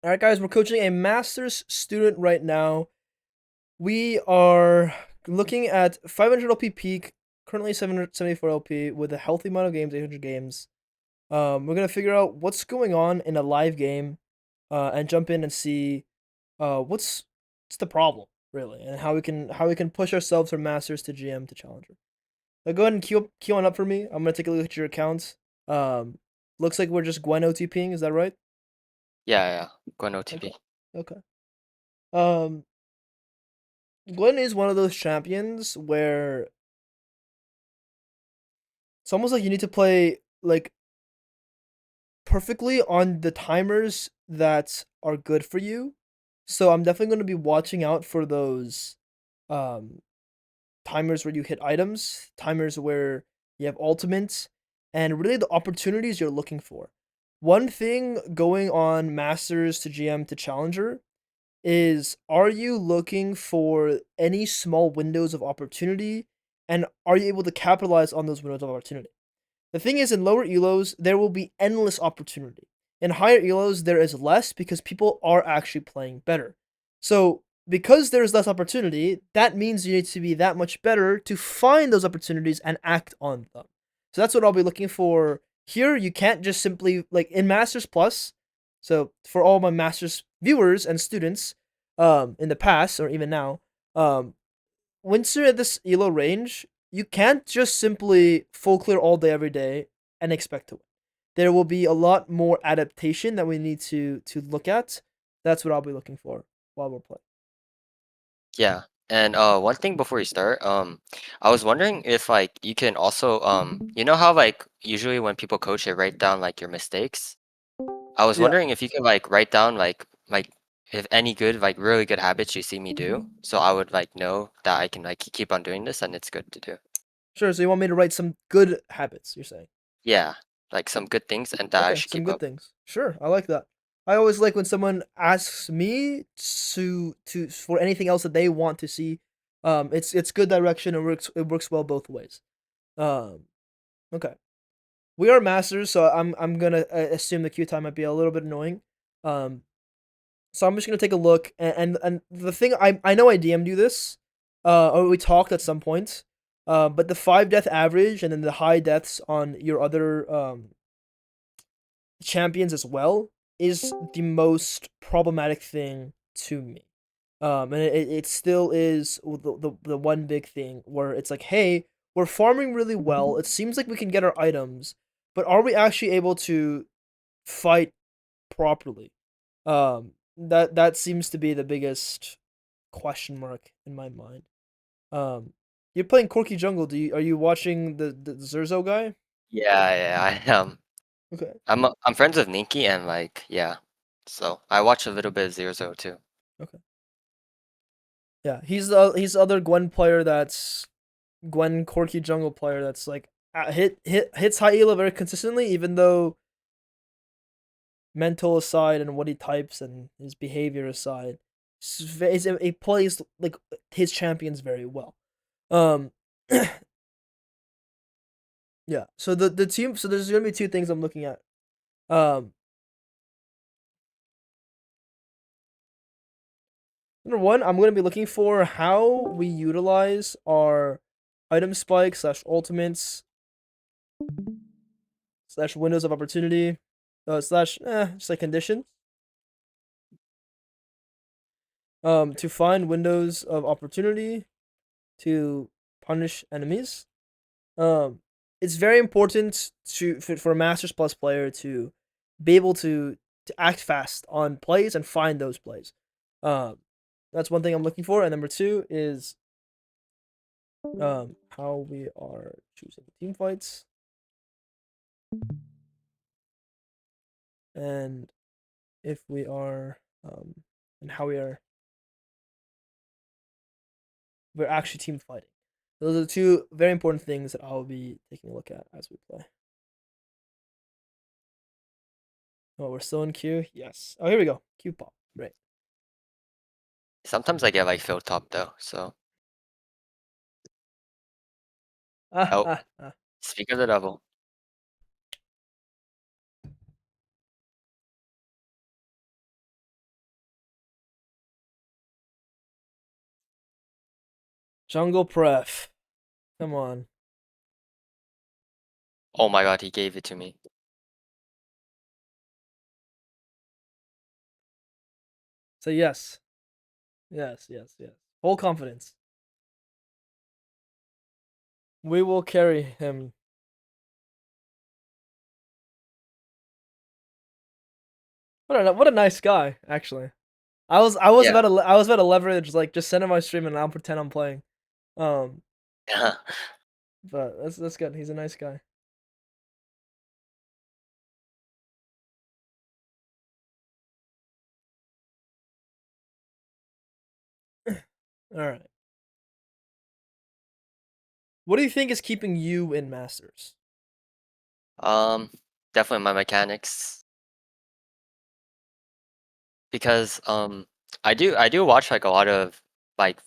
All right, guys, we're coaching a master's student right now. We are looking at 500 LP peak, currently 774 LP with a healthy amount of games, 800 games. We're gonna figure out what's going on in a live game, and jump in and see what's the problem really, and how we can push ourselves from masters to GM to challenger. Go ahead and queue on up for me. I'm gonna take a look at your account. Um, Looks like we're just Gwen OTPing. Is that right? Yeah, yeah. Going Okay. OTP. Okay. Um, Gwen is one of those champions where it's almost like you need to play like perfectly on the timers that are good for you. So I'm definitely going to be watching out for those um timers where you hit items, timers where you have ultimates, and really the opportunities you're looking for. One thing going on masters to GM to challenger is, are you looking for any small windows of opportunity, and are you able to capitalize on those windows of opportunity? The thing is, in lower elos there will be endless opportunity. In higher elos there is less because people are actually playing better. So because there's less opportunity, that means you need to be that much better to find those opportunities and act on them. So that's what I'll be looking for here. You can't just simply, like in Masters Plus. So for all my Masters viewers and students, in the past or even now, once you're at this elo range, you can't just simply full clear all day every day and expect to win. There will be a lot more adaptation that we need to look at. That's what I'll be looking for while we're playing. Yeah. And one thing before you start, I was wondering if like you can also you know how like usually when people coach they write down like your mistakes? I was Yeah, wondering if you can like write down like if any good like really good habits you see me do, so I would like know that I can like keep on doing this and it's good to do. sure. So you want me to write some good habits? You're saying? Yeah, like some good things and that I Okay, should some keep good up. things. Sure, I like that. I always like when someone asks me to for anything else that they want to see. It's good direction. It works well both ways. Um, okay. We are masters, so I'm gonna assume the queue time might be a little bit annoying. Um, so I'm just gonna take a look, and the thing, I know I DM'd you this, or we talked at some point, but the 5 death average and then the high deaths on your other champions as well is the most problematic thing to me. And it still is the one big thing where it's like, hey, we're farming really well. It seems like we can get our items, but are we actually able to fight properly? That seems to be the biggest question mark in my mind. Um, you're playing Corky Jungle. Are you watching the Zerzo guy? Yeah, yeah, I Okay, I'm friends with Ninky and like yeah. So I watch a little bit of Zero Zero too. okay, yeah. He's the other Gwen player that's Gwen Corky Jungle player that's like hits high elo very consistently, even though mental aside and what he types and his behavior aside, he plays like his champions very well. Um, yeah. So the team. So there's gonna be two things I'm looking at. Um, Number one, I'm gonna be looking for how we utilize our item spikes slash ultimates slash windows of opportunity, slash just like conditions, to find windows of opportunity to punish enemies. Um, it's very important for a Masters Plus player to be able to act fast on plays and find those plays. Um, that's one thing I'm looking for. And number two is how we are choosing team fights, and if we are and how we're actually team fighting. Those are the two very important things that I'll be taking a look at as we play. Oh, we're still in queue. Yes. Oh, here we go. Queue pop. Right. Sometimes I get like filled top though, so Ah, oh, ah, ah. speak of the devil. Jungle pref. Come on. Oh my god, he gave it to me. Say yes. Yes, yes, yes. Full confidence. We will carry him. What a nice guy, actually. Yeah. I was about to leverage like just send him my stream and I'll pretend I'm playing. Um, Yeah. but that's good. He's a nice guy. All right. What do you think is keeping you in Masters? Um, Definitely my mechanics because I do watch like a lot of like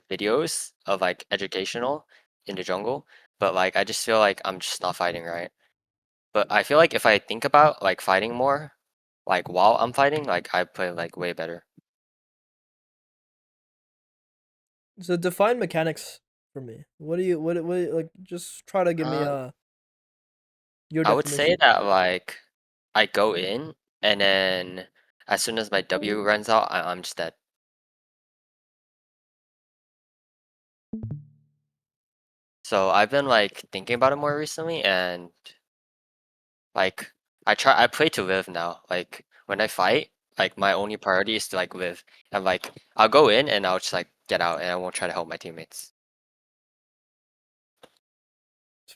videos of like educational in the jungle, but like I just feel like I'm just not fighting right. But I feel like if I think about like fighting more, like while I'm fighting, like I play like way better. So define mechanics for me. What like just try to give me Um, your I would say definition. that like I go in and then as soon as my W runs out, I'm just dead. So I've been like thinking about it more recently and like I play to live now. Like when I fight, like my only priority is to like live. And like I'll go in and I'll just like get out and I won't try to help my teammates.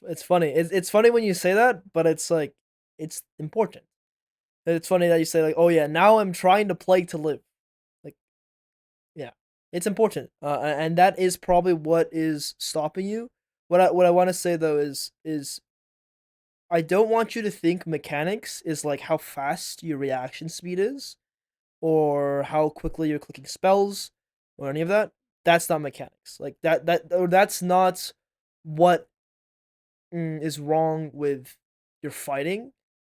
It's funny. It's funny when you say that, but it's like it's important. It's funny that you say like, "Oh yeah, now I'm trying to play to live." Like, yeah, it's important, and that is probably what is stopping you. What I want to say though is I don't want you to think mechanics is like how fast your reaction speed is, or how quickly you're clicking spells, or any of that. That's not mechanics. Like that's not what is wrong with your fighting,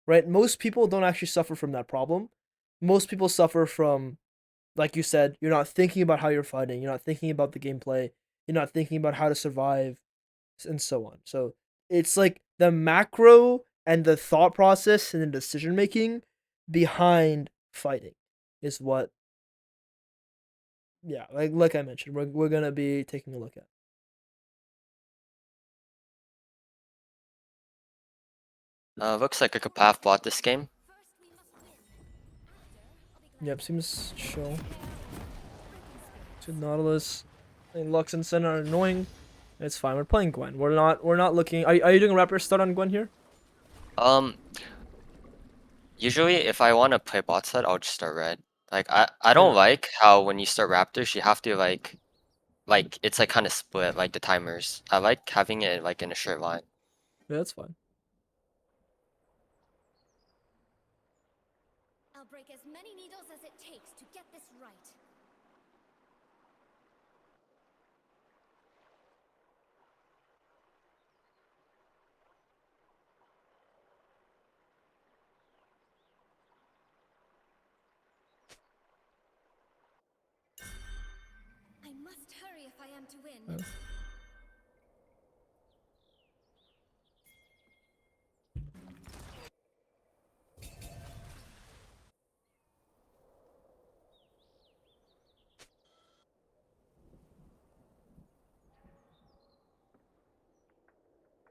right? Most people don't actually suffer from that problem. Most people suffer from, like you said, you're not thinking about how you're fighting, you're not thinking about the gameplay, you're not thinking about how to survive, and so on. So it's like the macro and the thought process and the decision making behind fighting is what, yeah, like I mentioned, we're gonna be taking a look at. Looks like I could path bot this game. Yep, seems chill. To Nautilus. And Lux and Sen are annoying. It's fine. We're playing Gwen. We're not looking. Are you doing a Raptor start on Gwen here? Um Usually if I want to play bot side, I'll just start red. Like I Yeah. don't like how when you start Raptors you have to like it's like kind of split like the timers. I like having it like in a straight line. Yeah, that's fine. I'll break as many needles as it takes to get this right. I must hurry if I am to win. Yeah.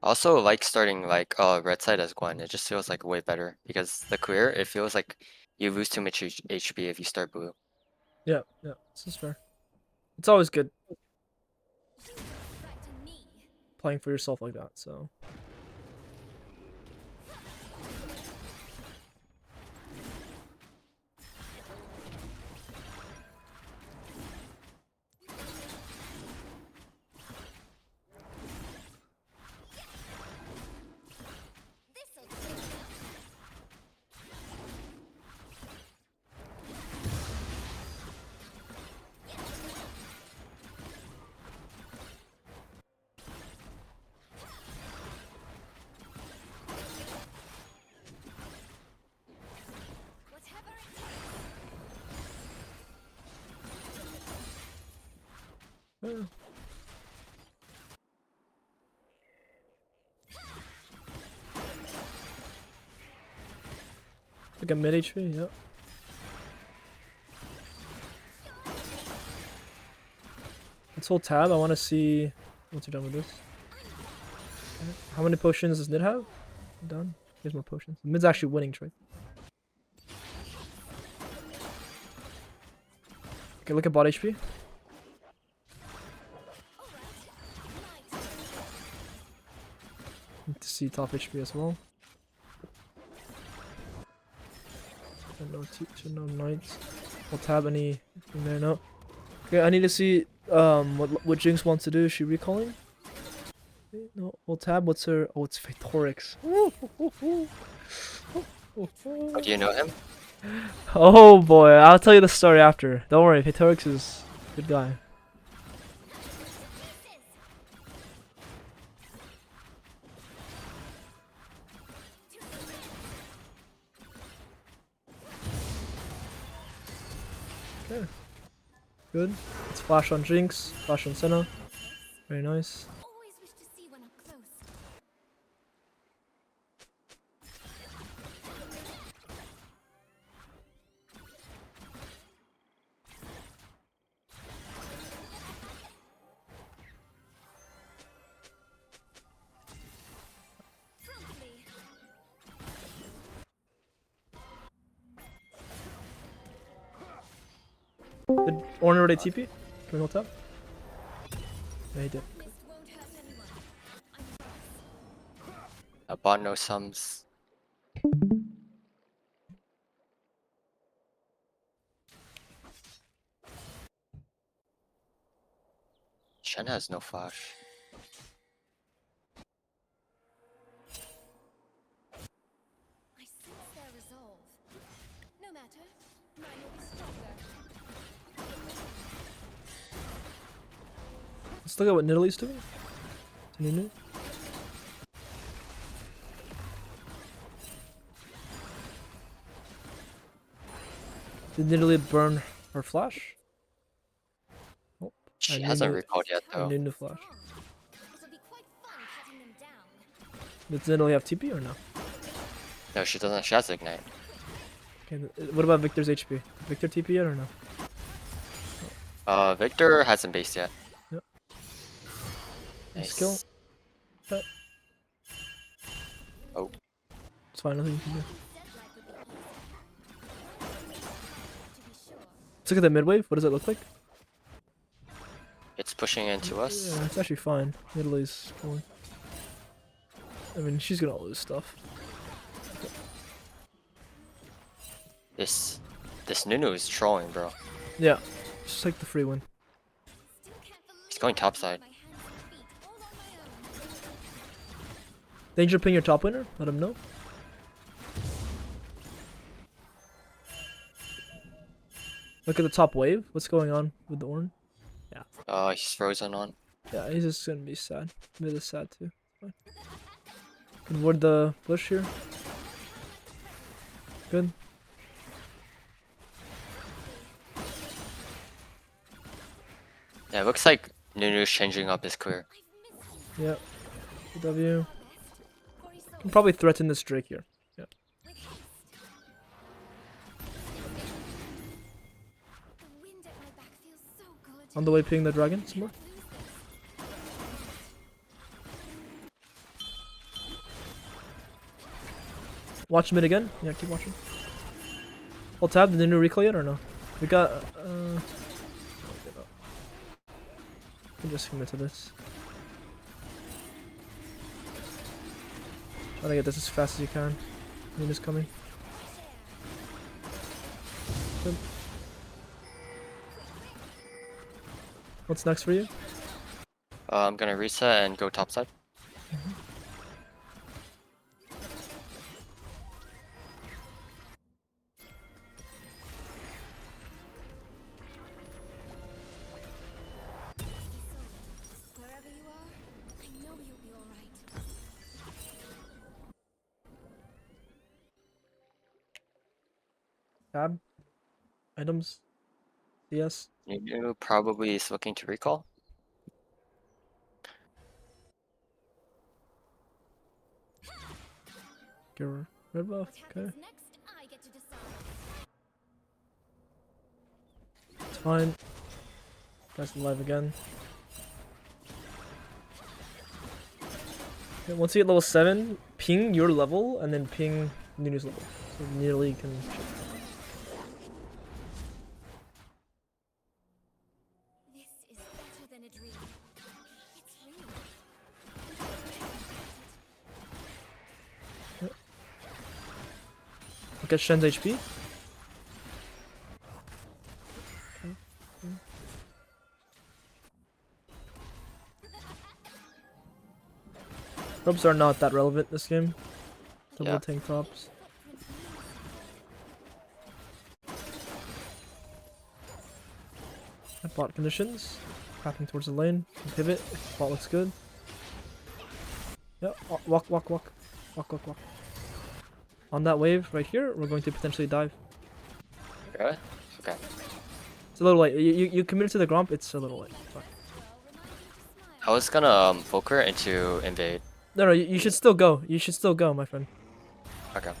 I also like starting like red side as Gwen. It just feels like way better because the clear it feels like you lose too much HP if you start blue. Yeah. Yeah. This is fair. It's always good You don't threaten me. playing for yourself like that. So This'll do. Whatever it takes. yeah. Like a mid HP, yep. Let's hold tab. I want to see once you're done with this. Okay. How many potions does Nid have? Done. Here's more potions. Mid's actually winning, Troy. Okay, look at bot HP. Need to see top HP as well. No knights. We'll tab anything there. No. Okay, I need to see what Jinx wants to do. Is she recalling? No. We'll tab. What's her? Oh, it's Phaetorix. Oh, do you know him? Oh boy, I'll tell you the story after. Don't worry, Phaetorix is a good guy. Okay. Good. Let's flash on Jinx, flash on Senna. Very nice. Always wish to see one up close. Promptly. Did Ornn already TP? Can we hold top? Yeah, he did. Mist won't hurt anyone. A bot no sums. Shen has no flash. I sense their resolve. No matter, mine will be stronger. Let's look at what Nidalee's doing. To Nunu. Did Nidalee burn her flash? Oh, She and hasn't Nunu- recalled yet and though. Nunu flash. It'll be quite fun cutting them down. Does Nidalee have TP or no? No, she doesn't. She has ignite. Okay, what about Victor's HP? Victor TP yet or no? Victor hasn't based yet. Yep. Nice. Skill. Okay. Oh, It's fine, nothing you can do. Said life would be easy. To be sure. Let's look at the mid wave. What does it look like? it's pushing into us. Yeah, it's actually fine. Nidalee's going. I mean, she's gonna lose stuff. This Nunu is trolling, bro. Yeah, just like the free win. Still can't believe He's going topside. my hands and feet all on my own. Danger ping your top winner. Let him know. Look at the top wave. What's going on with the Ornn? He's frozen on. Yeah, he's just gonna be sad. Mid is sad too. Fine. Can ward the bush here. Good. Yeah, it looks like Nunu's changing up his clear. I've missed you. Yep. W. Best. Cory Can Soul probably threaten this Drake here. Yeah. with haste. The wind at my back feels so good. On the way, ping the dragon some more. Lose this. Watch mid again. Yeah, keep watching. Hold tab. Did the new recall yet or no? We got. Can just commit to this. Try to get this as fast as you can. Nunu's coming. Good. What's next for you? I'm gonna reset and go topside. Wherever you are, I know you'll be all right. Tab. Items. CS. Nunu probably is looking to recall. Get rid buff. What Okay. happens next, I get to Fine. Guy's alive again. Okay, once you get level 7, ping your level and then ping Nunu's level. So nearly can. This is better than a dream. It's real. Look at Shen's HP. Ropes are not that relevant this game. Double Yeah. tank tops. At bot conditions. Crafting towards the lane. Pivot. Bot looks good. Yep. Walk, walk, walk. Walk, walk, walk. On that wave right here, we're going to potentially dive. Really? Okay. It's a little late. You committed to the Gromp, it's a little late. Fine. I was gonna poke her into invade. No, you should still go. You should still go, my friend. Okay.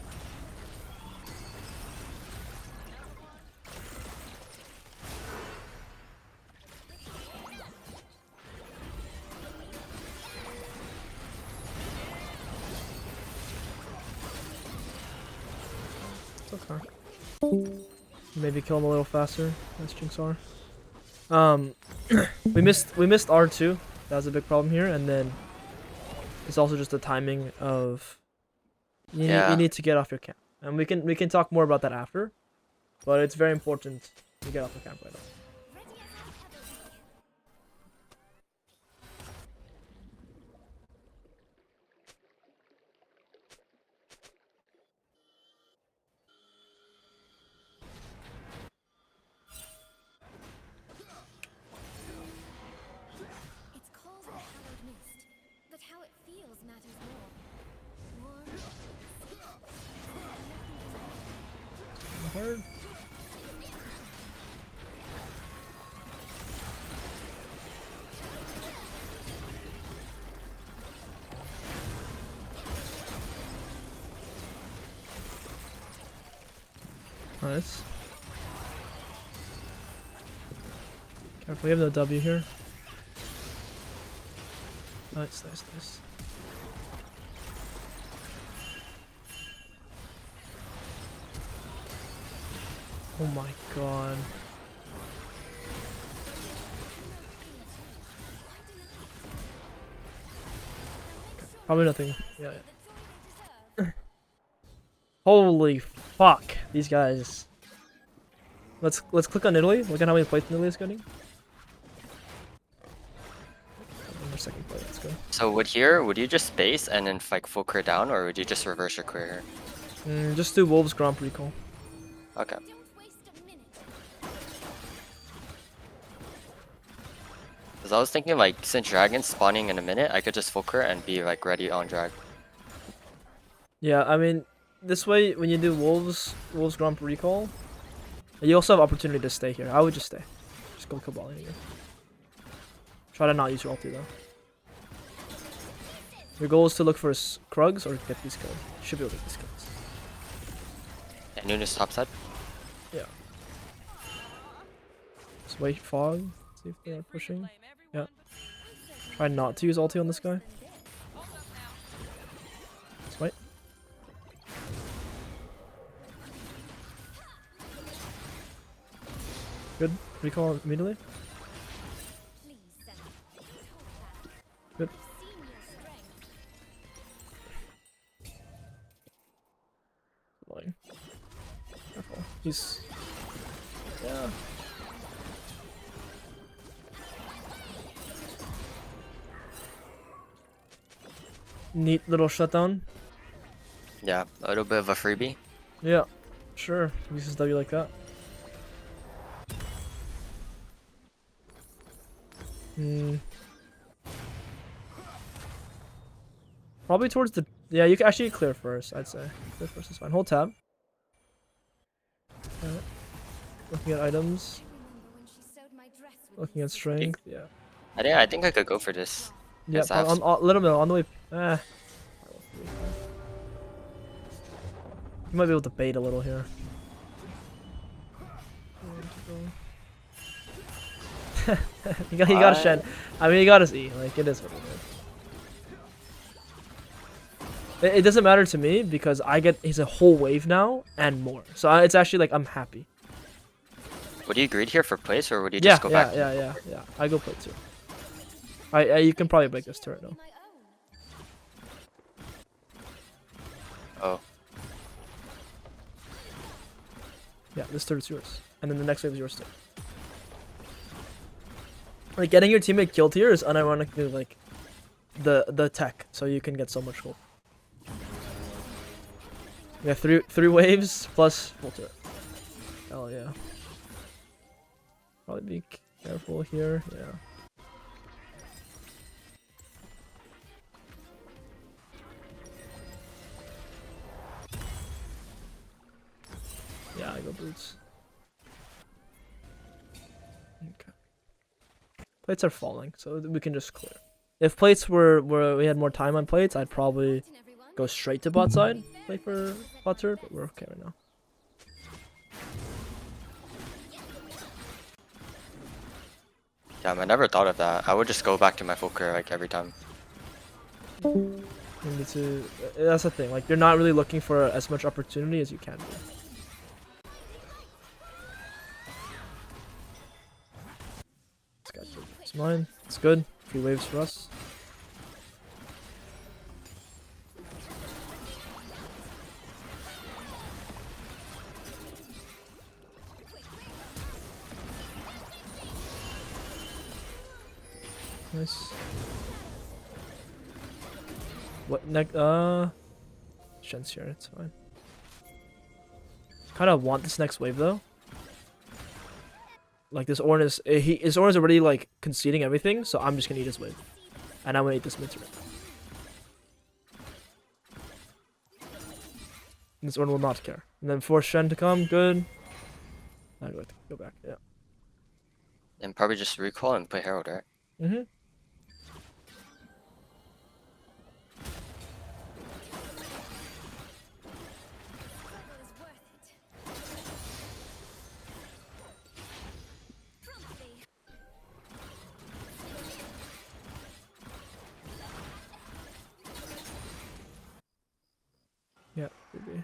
It's okay. Maybe kill him a little faster. That's Jinxar. we missed R2. That was a big problem here, and then it's also just the timing of you need to get off your camp, and we can talk more about that after, but it's very important to get off the camp right now. It's called a hallowed mist, but how it feels matters more. Warm, Hard. Nice. Careful, we have no W here. Nice, nice, nice. Oh my god. Probably nothing. Yeah, yeah. Holy fuck, these guys. Let's click on Italy. Look at how many plates Italy is getting. Our second plate. Let's go. So would you just space and then like full clear down, or would you just reverse your clear here? Just do Wolves Grand Recall. Okay. don't waste a minute. Cause I was thinking like since dragon's spawning in a minute, I could just full clear and be like ready on drag. Yeah, I mean, this way when you do Wolves Grand Recall, you also have opportunity to stay here. I would just stay. Just go kill balling again. Try to not use your ulti though. Your goal is to look for Krugs or get these kills. You should be able to get these kills. And Nunu's top side. Yeah. Just wait, fog. See if they are pushing. Yeah. Try not to use ulti on this guy. Just wait. Good. Recall immediately. Please send me. Good. Seen your strength. Annoying. Careful. He's. Yeah. Neat little shutdown. Yeah, a little bit of a freebie. Yeah. Sure. Uses W like that. Probably towards the. Yeah, you can actually clear first, I'd say. Clear first is fine. Hold tab. Alright. Looking at items. Remember when she sewed my dress with Looking at these strength. Yeah. I think I could go for this. Yeah. Yes, I have Let him know. On the way. You might be able to bait a little here. He got Shen. I mean, he got his E. Like, it is what it is. It doesn't matter to me because I get he's a whole wave now and more. So it's actually like I'm happy. Would you greed here for place, or would you just go back? Yeah. I go play too. You can probably break this turret though. Oh, Yeah, this turret's yours, and then the next wave is yours too. Like getting your teammate killed here is unironically like the tech, so you can get so much gold. Yeah, three waves plus full turret. Hell yeah. Probably be careful here. Yeah. Yeah, I go boots. Okay. Plates are falling, so we can just clear. If plates were we had more time on plates, I'd probably go straight to bot side, play for bot turret, but we're okay right now. damn! I never thought of that. I would just go back to my full career like every time. That's the thing. Like you're not really looking for as much opportunity as you can be. It's mine. It's good. 3 waves for us. Nice. What next? Shen's here. It's fine. Kind of want this next wave though. Like this Ornn is his Ornn is already like conceding everything, so I'm just gonna eat his wave, and I'm gonna eat this mid turret. This Ornn will not care, and then force Shen to come. Good. I'm going to go back. Yeah. And probably just recall and play Herald, right? Mhm. Yeah, maybe.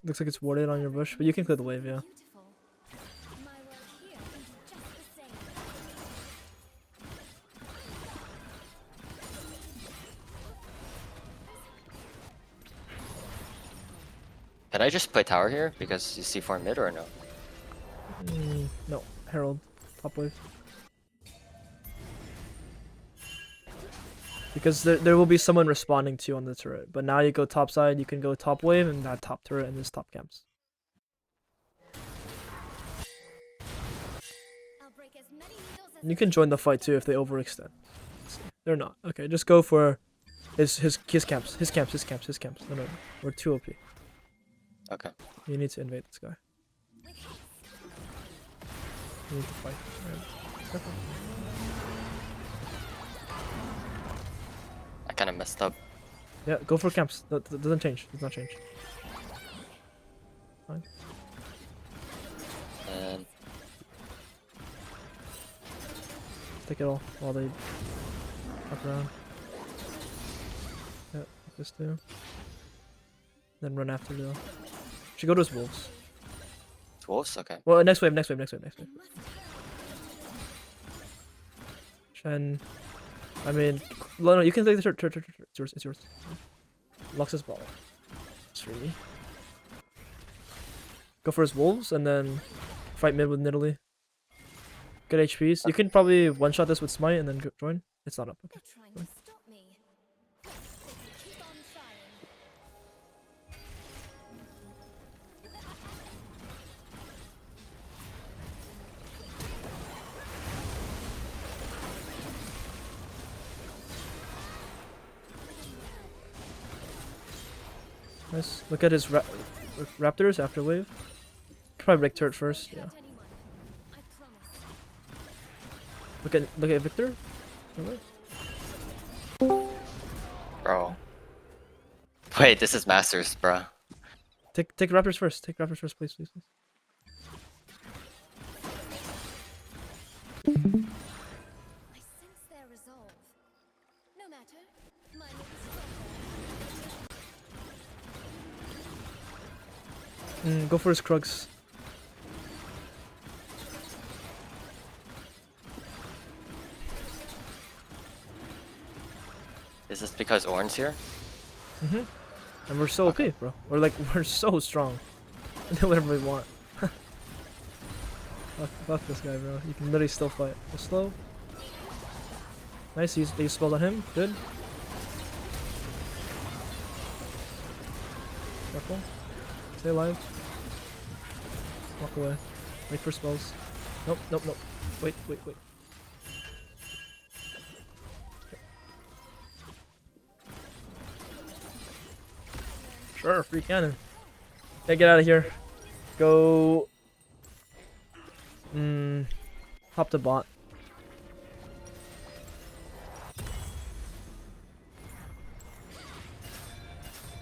Looks like it's warded on your bush, but you can clear the wave, yeah. Can I just play tower here because you C4 mid or no? No, Herald, top wave. Because there will be someone responding to you on the turret, but now you go top side, you can go top wave and that top turret and this top camps. You can join the fight too if they overextend. They're not. Okay, just go for his camps. His camps. No. We're too OP. Okay. You need to invade this guy. You need to fight. Right. Okay. I kind of messed up. Yeah, go for camps. That doesn't change. Does not change. Fine. And Take it all while they fuck around. Yeah, this too. Then run after the. Should go to his wolves. wolves? Okay. Well, next wave. Shen. I mean, no, you can take the turret. It's yours. Lux his ball. It's for me. Go for his wolves and then fight mid with Nidalee. Good HPs. You can probably one-shot this with Smite and then join. It's not up. Okay. Nice. Look at his raptors after wave. Could probably break turret first. Yeah. Look at Victor. Bro. Wait, this is Masters, bro. Take raptors first. Take raptors first, please. Go for his Krugs. Is this because Ornn's here? And we're so Okay. OP, bro. We're like, we're so strong. We do whatever we want. Fuck this guy, bro. You can literally still fight. Go slow. Nice, they spelled on him. Good. Careful. Stay alive. Walk away. Wait for spells. Nope, nope, nope. Wait. Sure, free cannon. Hey, get out of here. Go. Hop to bot.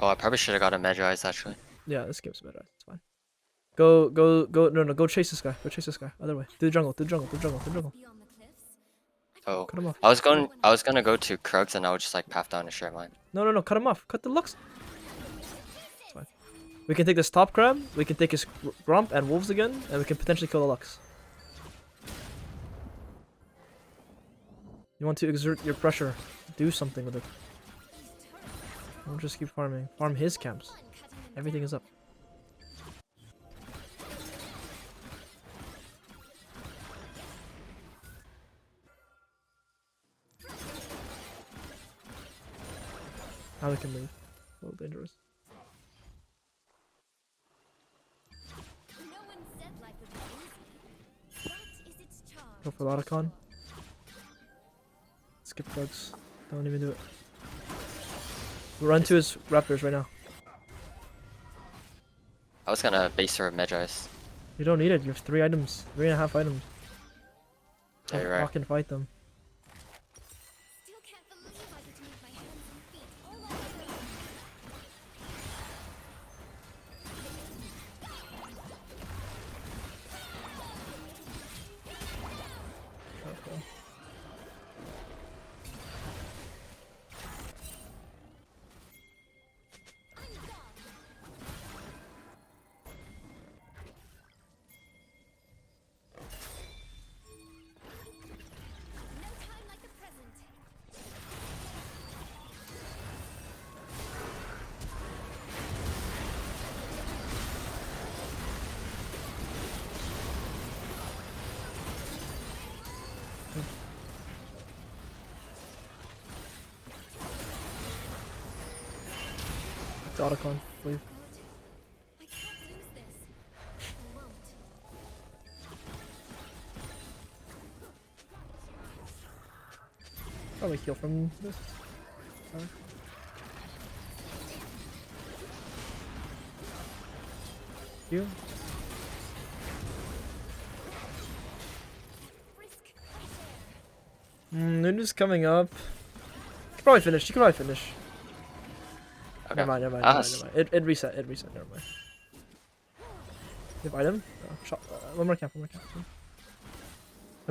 Oh, I probably should have got a Medjai's actually. Yeah, this game's better. It's fine. Go. No, go chase this guy. Go chase this guy. Other way. Through the jungle. Through the jungle. Through the jungle. Through the jungle. Beyond the cliffs. Oh, Cut him off. I was gonna go to Krugs and I would just like path down a straight line. No. Cut him off. Cut the Lux. It's fine. We can take this top crab. We can take his Grump and Wolves again, and we can potentially kill the Lux. You want to exert your pressure. Do something with it. Don't just keep farming. Farm his camps. Everything is up. Now we can leave. A little dangerous. No one said life would be easy. That is its charm. Go for Lotacon. Skip bugs. Don't even do it. Run to his raptors right now. I was gonna base her Medjai's. You don't need it. You have 3 items. 3.5 items. Yeah, you're right. Fucking fight them. Still can't believe I get to move my hands and feet all on my own. Okay. No time like the present. It's Otacon. Leave. I can't lose this. I won't. Probably heal from this. Sorry. You? Brisk fresh air. Nunu's coming up. You can probably finish. You can probably finish. Okay. Never mind. It reset. Never mind. You have item? No, shot. One more camp. And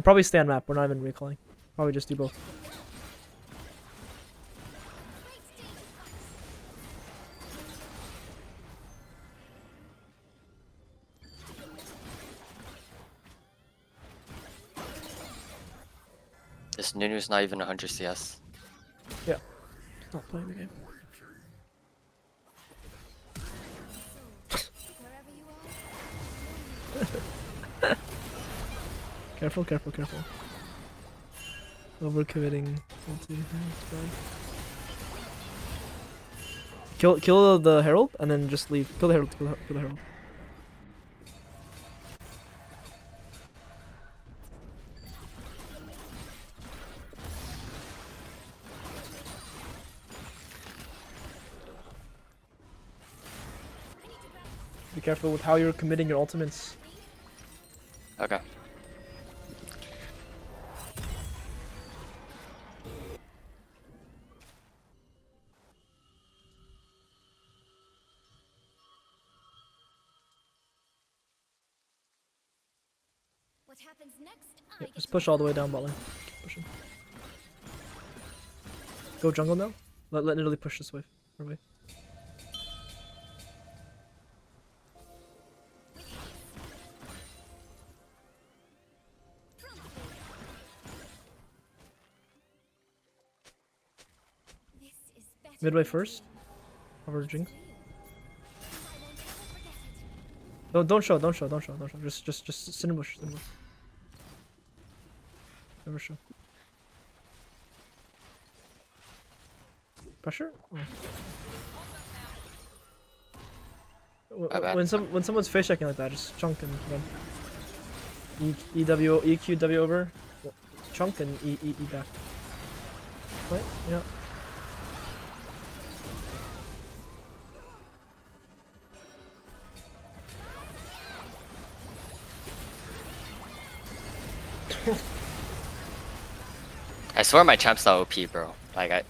probably stand map. We're not even recalling. Probably just do both. Great stage of fight. This Nunu's not even 100 CS. Yeah. Not playing the game. Wherever you are. Careful. Overcommitting. Kill the herald and then just leave. Kill the herald. Kill the herald. Be careful with how you're committing your ultimates. Okay. What happens next? I Yeah, get just to push all the way down bot lane. Keep pushing. Go jungle now. Let literally push this wave. Or wave. Midway first. Cover Jinx. I won't ever forget it. Don't show. Just sit in bush. Never show. Pressure. My bad. When someone's face checking like that, just chunk and run. EQ over. Chunk and E back. Right? Yeah. I swear my champ's not OP, bro. Like I.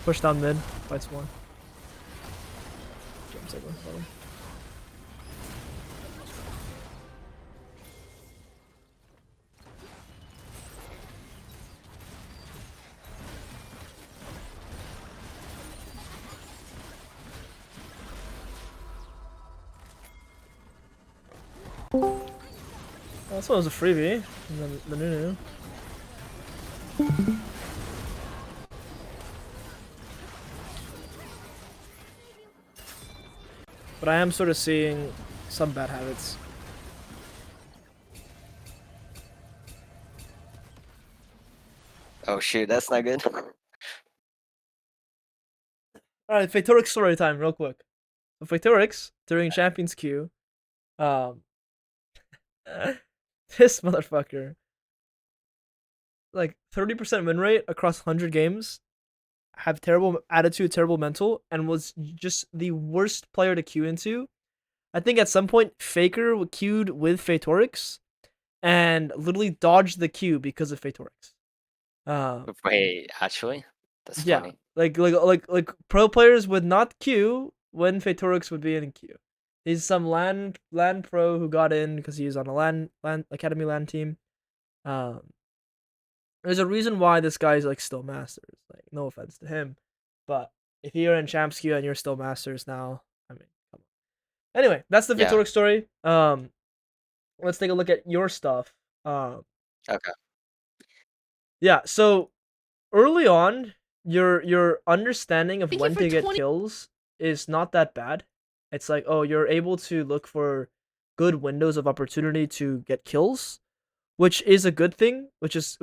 Push down mid. Fight some more. Jump saber. Bottom. This one was a freebie. The new. But I am sort of seeing some bad habits. Oh shoot, that's not good. Alright, Fatorix story time, real quick. So Fatorix, during Champions Queue, this motherfucker, like 30% win rate across 100 games, have terrible attitude, terrible mental, and was just the worst player to queue into. I think at some point Faker queued with Fatorix and literally dodged the queue because of Fatorix. Wait, actually, that's Yeah, funny. like pro players would not queue when Fatorix would be in queue. He's some LAN pro who got in because he was on a LAN Academy LAN team. There's a reason why this guy's like still masters. Like, no offense to him, but if you're in champs queue and you're still masters now, I mean, come on. Anyway, that's the Yeah. Fatorix story. Let's take a look at your stuff. Okay. Yeah. So early on, your understanding of Thank you when for to get 20 kills is not that bad. It's like, oh, you're able to look for good windows of opportunity to get kills, which is a good thing. Which is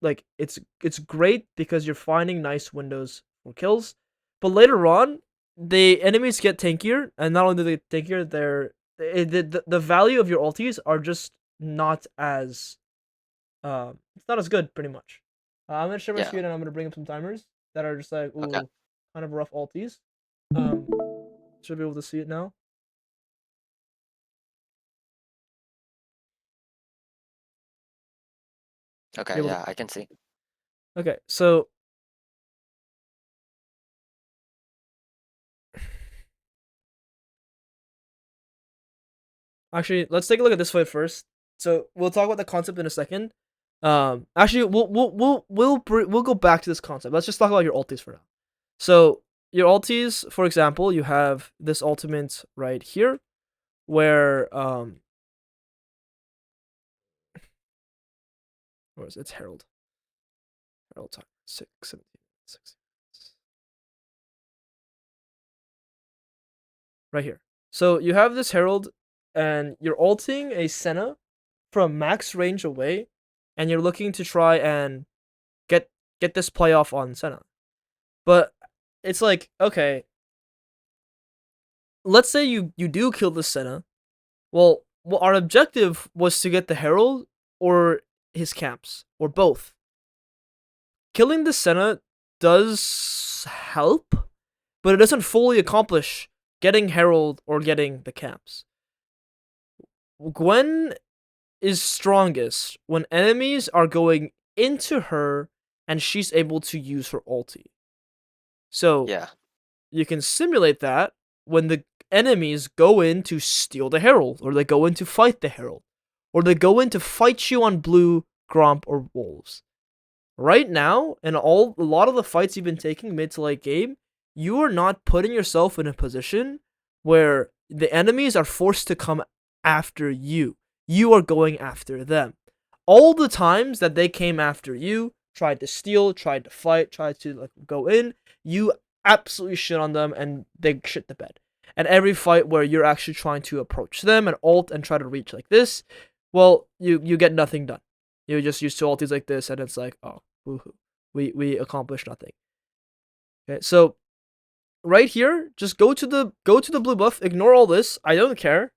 like it's great because you're finding nice windows for kills. But later on, the enemies get tankier, and not only do they get tankier, the value of your ultis are just not as it's not as good, pretty much. I'm gonna share my Yeah. screen and I'm gonna bring up some timers that are just like, ooh, Okay. kind of rough ultis. Should be able to see it now. Okay. Able to- Yeah, I can see. Okay, so actually, let's take a look at this fight first. So we'll talk about the concept in a second. Actually, we'll go back to this concept. Let's just talk about your ultis for now. So your ultis, for example, you have this ultimate right here, where where is it? It's Herald. Herald time 6, 17, 6. Right here. So you have this Herald, and you're ulting a Senna from max range away, and you're looking to try and get this playoff on Senna. But it's like, okay, let's say you do kill the Senna. Well, our objective was to get the Herald or his camps, or both. Killing the Senna does help, but it doesn't fully accomplish getting Herald or getting the camps. Gwen is strongest when enemies are going into her and she's able to use her ulti. So Yeah. you can simulate that when the enemies go in to steal the Herald, or they go in to fight the Herald, or they go in to fight you on blue, Gromp, or Wolves. Right now, in a lot of the fights you've been taking mid to late game, you are not putting yourself in a position where the enemies are forced to come after you. You are going after them. All the times that they came after you, tried to steal, tried to fight, tried to like go in, you absolutely shit on them and they shit the bed. And every fight where you're actually trying to approach them and ult and try to reach like this, well, you get nothing done. You just use two ultis like this, and it's like, oh, woohoo, we accomplished nothing. Okay, so right here, just go to the blue buff. Ignore all this. I don't care.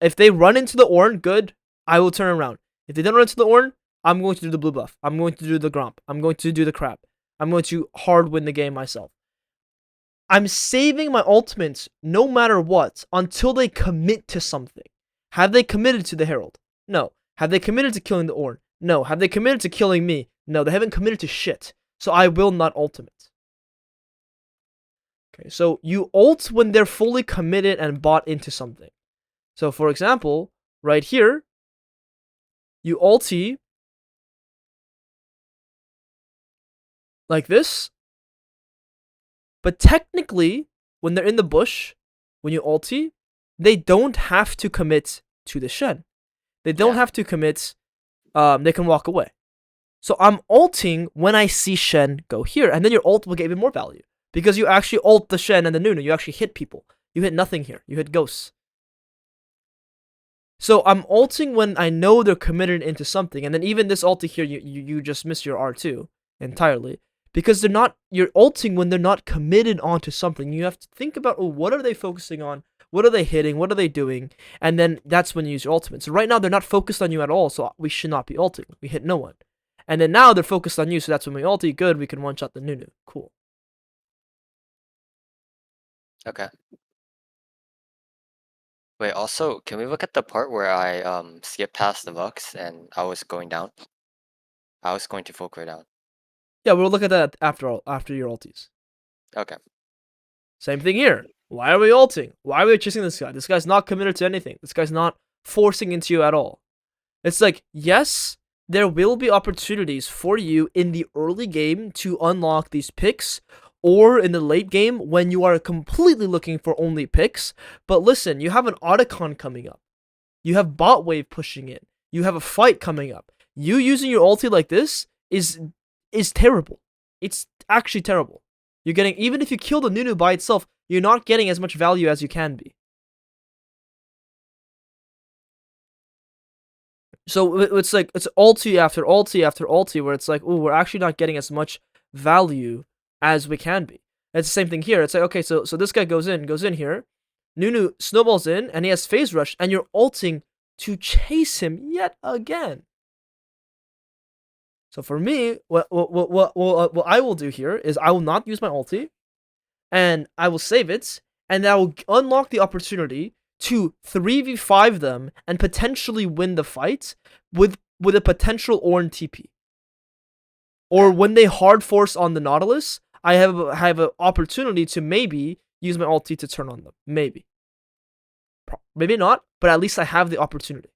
If they run into the Ornn, good. I will turn around. If they don't run into the Ornn, I'm going to do the blue buff. I'm going to do the Gromp. I'm going to do the crap. I'm going to hard win the game myself. I'm saving my ultimates no matter what until they commit to something. Have they committed to the Herald? No. Have they committed to killing the Ornn? No. Have they committed to killing me? No, they haven't committed to shit. So I will not ultimate. Okay, so you ult when they're fully committed and bought into something. So for example, right here, you ulti like this. But technically, when they're in the bush, when you ulti, they don't have to commit to the Shen. They don't have to commit, they can walk away. So I'm ulting when I see Shen go here, and then your ult will get even more value. Because you actually ult the Shen and the Nunu, you actually hit people. You hit nothing here, you hit ghosts. So I'm ulting when I know they're committed into something, and then even this ulti here, you just miss your R2 entirely. Because you're ulting when they're not committed onto something. You have to think about, oh, what are they focusing on? What are they hitting? What are they doing? And then that's when you use your ultimate. So right now, they're not focused on you at all, so we should not be ulting. We hit no one. And then now they're focused on you, so that's when we ulti. Good, we can one-shot the Nunu. Cool. Okay. Wait, also, can we look at the part where I skipped past the Lux and I was going down? I was going to full clear down. Yeah, we'll look at that after your ultis. Okay. Same thing here. Why are we ulting? Why are we chasing this guy? This guy's not committed to anything. This guy's not forcing into you at all. It's like, yes, there will be opportunities for you in the early game to unlock these picks, or in the late game when you are completely looking for only picks. But listen, you have an Otacon coming up. You have bot wave pushing in. You have a fight coming up. You using your ulti like this is terrible. It's actually terrible. You're getting, even if you kill the Nunu by itself, you're not getting as much value as you can be. So it's like, it's ulti after ulti after ulti, where it's like, oh, we're actually not getting as much value as we can be. It's the same thing here. It's like, okay, so this guy goes in here, Nunu snowballs in, and he has phase rush, and you're ulting to chase him yet again. So for me, what I will do here is I will not use my ulti, and I will save it, and I will unlock the opportunity to 3v5 them and potentially win the fight with a potential Ornn TP. Or when they hard force on the Nautilus, I have an opportunity to maybe use my ulti to turn on them. Maybe. Maybe not, but at least I have the opportunity.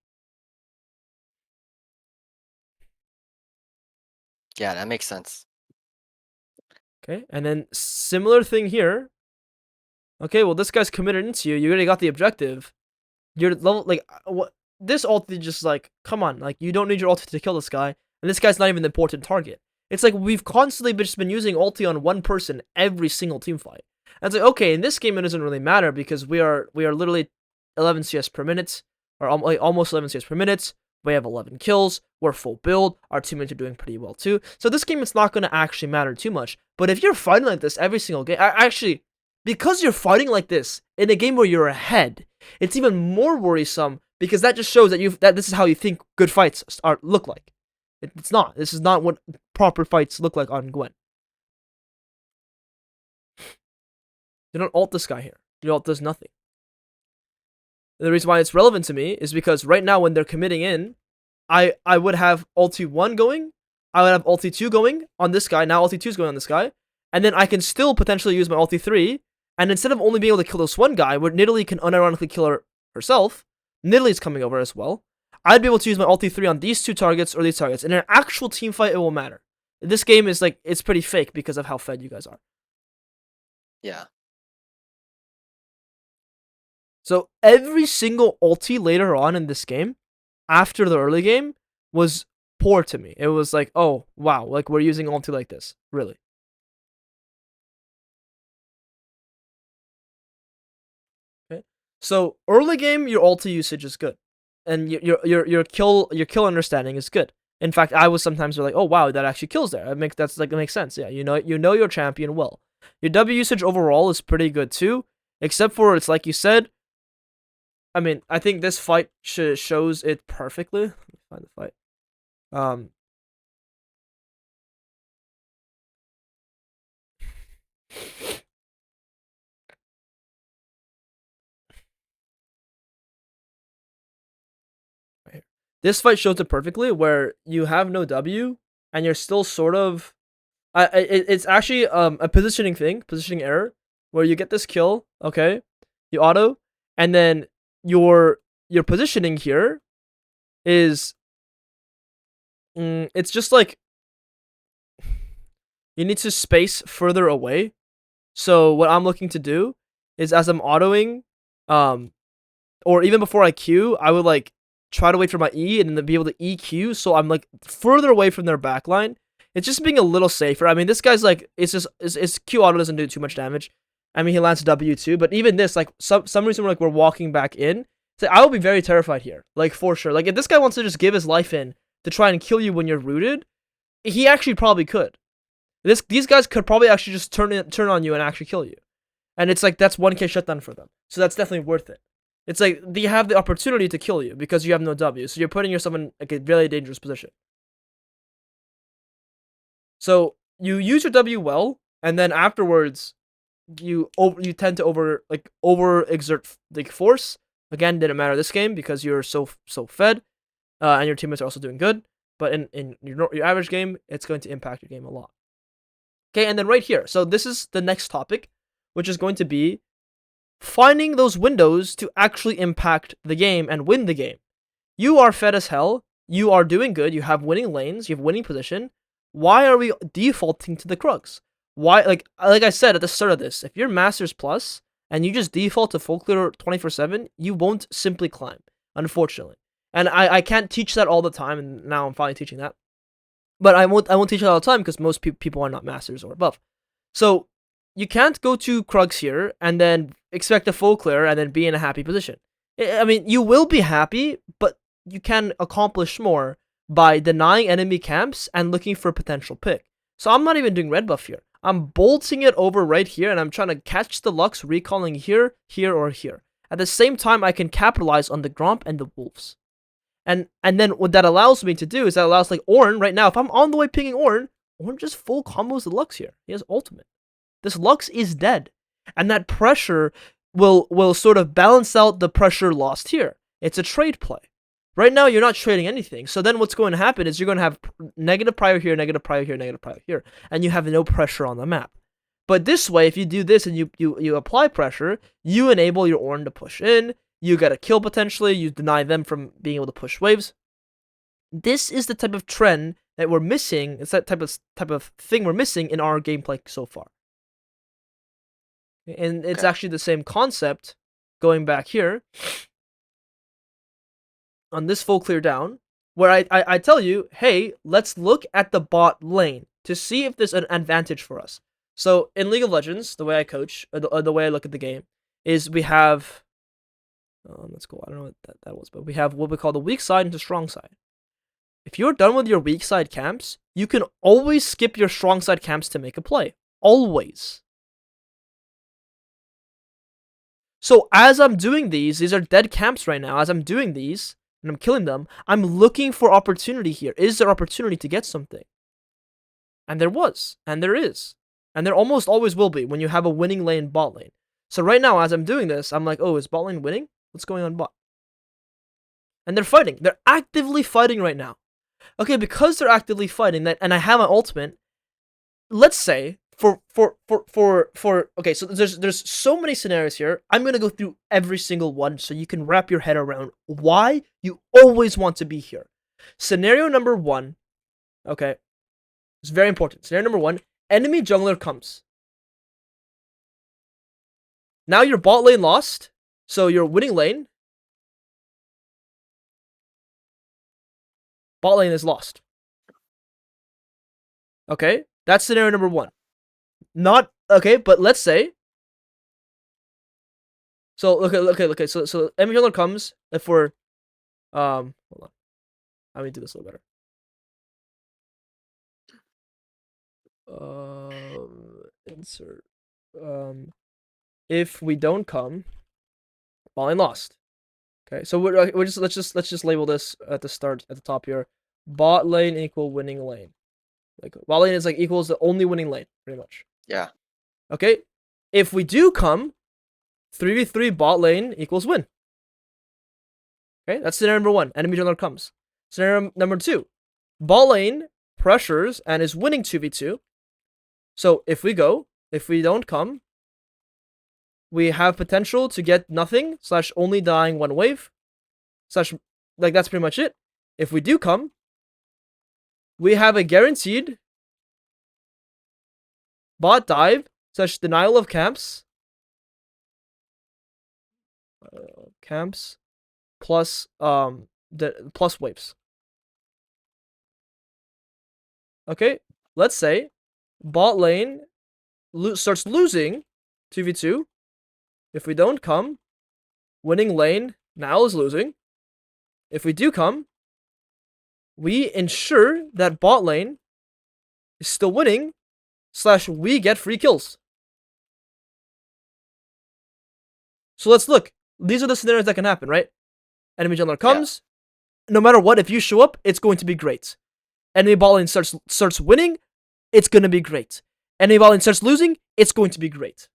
Yeah, that makes sense. Okay, and then similar thing here. Okay, well, this guy's committed into you. You already got the objective. You're level, like, what? This ulti just like, come on, like, you don't need your ulti to kill this guy, and this guy's not even the important target. It's like we've constantly just been using ulti on one person every single team fight. And it's like, okay, in this game it doesn't really matter because we are literally 11 CS per minute, or almost 11 CS per minute. We have 11 kills. We're full build. Our teammates are doing pretty well too. So this game, it's not going to actually matter too much. But if you're fighting like this every single game, actually, because you're fighting like this in a game where you're ahead, it's even more worrisome because that just shows that this is how you think good fights look like. It's not. This is not what proper fights look like on Gwen. You don't ult this guy here. Your ult does nothing. The reason why it's relevant to me is because right now when they're committing in, I would have ulti 1 going, I would have ulti 2 going on this guy, now ulti 2 is going on this guy, and then I can still potentially use my ulti 3, and instead of only being able to kill this one guy, where Nidalee can unironically kill her herself, Nidalee's coming over as well, I'd be able to use my ulti 3 on these two targets or these targets. In an actual team fight, it will matter. This game is like, it's pretty fake because of how fed you guys are. Yeah. So every single ulti later on in this game, after the early game, was poor to me. It was like, oh wow, like we're using ulti like this, really. Okay. So early game, your ulti usage is good, and your kill understanding is good. In fact, I was sometimes like, oh wow, that actually kills there. It makes sense. Yeah, you know your champion well. Your W usage overall is pretty good too, except for it's like you said. I mean, I think this fight shows it perfectly. Let me find the fight. Um. Right here. This fight shows it perfectly, where you have no W and you're still sort of. It's actually a positioning error, where you get this kill, okay, you auto, and then your positioning here is, it's just like you need to space further away. So what I'm looking to do is, as I'm autoing, or even before I Q, I would like try to wait for my E and then be able to EQ, so I'm like further away from their backline. It's just being a little safer. I mean, this guy's like, it's just his Q auto doesn't do too much damage. I mean, he lands W too, but even this, like some reason we're walking back in, so I will be very terrified here, like for sure. Like if this guy wants to just give his life in to try and kill you when you're rooted, he actually probably could. These guys could probably actually just turn on you and actually kill you, and it's like that's 1K shutdown for them. So that's definitely worth it. It's like they have the opportunity to kill you because you have no W, so you're putting yourself in like a really dangerous position. So you use your W well, and then afterwards, you tend to over exert like force. Again, didn't matter this game because you're so fed, and your teammates are also doing good. But in your average game, it's going to impact your game a lot. Okay, and then right here, so this is the next topic, which is going to be finding those windows to actually impact the game and win the game. You are fed as hell. You are doing good. You have winning lanes. You have winning position. Why are we defaulting to the Krugs? Why, like I said at the start of this, if you're Masters Plus and you just default to full clear 24/7, you won't simply climb, unfortunately. And I can't teach that all the time, and now I'm finally teaching that. But I won't teach it all the time because most people are not Masters or above. So you can't go to Krugs here and then expect a full clear and then be in a happy position. I mean, you will be happy, but you can accomplish more by denying enemy camps and looking for a potential pick. So I'm not even doing red buff here. I'm bolting it over right here, and I'm trying to catch the Lux, recalling here, here, or here. At the same time, I can capitalize on the Gromp and the Wolves. And then what that allows me to do is that allows like Ornn right now, if I'm on the way pinging Ornn just full combos the Lux here. He has ultimate. This Lux is dead. And that pressure will sort of balance out the pressure lost here. It's a trade play. Right now, you're not trading anything. So then what's going to happen is you're going to have negative prior here, negative prior here, negative prior here. And you have no pressure on the map. But this way, if you do this and you apply pressure, you enable your Ornn to push in. You get a kill potentially. You deny them from being able to push waves. This is the type of trend that we're missing. It's that type of thing we're missing in our gameplay so far. And it's actually the same concept going back here on this full clear down, where I tell you, hey, let's look at the bot lane to see if there's an advantage for us. So in League of Legends, the way I coach, or the way I look at the game, is we have, let's go, I don't know what that was, but we have what we call the weak side and the strong side. If you're done with your weak side camps, you can always skip your strong side camps to make a play. Always. So as I'm doing these are dead camps right now. As I'm doing these, and I'm killing them, I'm looking for opportunity here. Is there opportunity to get something? And there was, and there is. And there almost always will be when you have a winning lane bot lane. So right now, as I'm doing this, I'm like, oh, is bot lane winning? What's going on bot? And they're fighting. They're actively fighting right now. Okay, because they're actively fighting, and I have my ultimate, let's say, okay, so there's so many scenarios here. I'm gonna go through every single one so you can wrap your head around why you always want to be here. Scenario number 1, okay, it's very important. Scenario number 1, enemy jungler comes. Now your bot lane lost, so your winning lane, bot lane is lost. Okay, that's scenario number 1. Not okay, but let's say. So okay. So enemy jungler comes if we're hold on. Let me do this a little better. Insert. If we don't come, bot lane lost. Okay, so we're just let's just label this at the start at the top here. Bot lane equal winning lane. Like bot lane is like equals the only winning lane, pretty much. Yeah. Okay, if we do come, 3v3 bot lane equals win. Okay, that's scenario number 1. Enemy jungler comes. Scenario number 2, bot lane pressures and is winning 2v2. So if we don't come, we have potential to get nothing / only dying 1 wave / like that's pretty much it. If we do come, we have a guaranteed bot dive / denial of camps plus the plus waves. Okay, let's say bot lane starts losing 2v2. If we don't come, winning lane now is losing. If we do come, we ensure that bot lane is still winning / we get free kills. So let's look. These are the scenarios that can happen, right? Enemy jungler comes. No matter what, if you show up, it's going to be great. Enemy bot lane starts winning, it's going to be great. Enemy bot lane starts losing, it's going to be great.